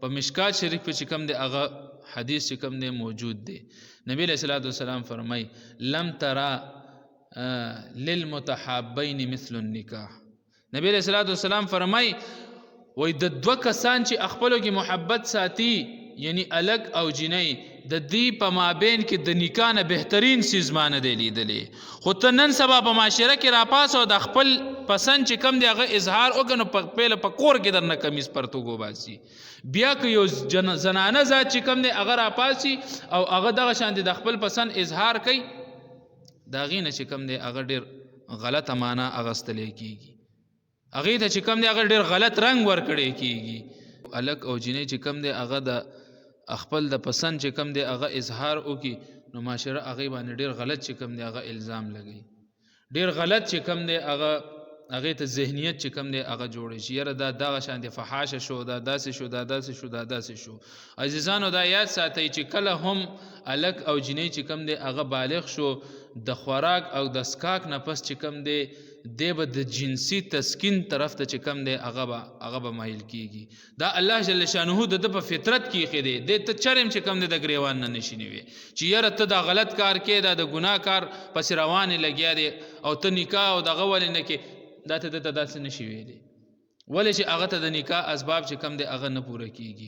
په مشکات شریف کې چې کوم دی هغه حدیث چې کوم دی موجود دی. نبی علیہ الصلوۃ والسلام فرمای لم ترى للمتحابین مثل النکاح. نبی علیہ الصلوۃ والسلام فرمای وای د دوه کسان چې خپلو کې محبت ساتي یعنی الګ او جنۍ د دې په مابین کې د نکاح نه بهترین سیز مان دی لیدلې. خو ته نن سبا په معاشره کې راپاس او د خپل پسند چې کم دی هغه اظهار وکړو په پیله په کور کې درنه کمیز پرتوګو باسي. بیا که یو زنانه ذات چې کم دی هغه راپاسي او هغه دغه شان د خپل پسند اظهار کوي دا غینه چې کم دی هغه ډیر غلطه معنا اغستل کیږي. هغه ته چې کم دی هغه ډیر غلط رنگ ورکړي کیږي. الک او جنې چې کم دی هغه د خپل د پسند چې کم دی هغه اظهار وکي نو معاشره هغه باندې ډیر غلط چې کم دی هغه الزام لګي. ډیر غلط چې کم دی هغه ته ذهنیت چې کم دی هغه جوړي چې یاره دا دغه شان دی فحاشه شو دا داسې شو دا داسې شو دا داسې شو. عزیزانو دا یاد ساتئ چې کله هم الک او جنې چې کم دی هغه بالغ شو د خوراک او د سکاک نه پس چې کم دی دی به د جنسی تسکین طرف ته چې کم دی هغه به مایل کیږي. دا الله جل شانه د په فطرت کې خېده دی ته چرم چې کم دی د ګریوان نه نشي نیوي چې یاره ته دا غلط کار کې دا د ګناه کار پس روان لګیا دی او ته نکاح او دغه ولې نه کې دا ته داسې نشي ویلی ولې چې هغه ته د نکاح اسباب چې کم دی هغه نه پوره کیږي.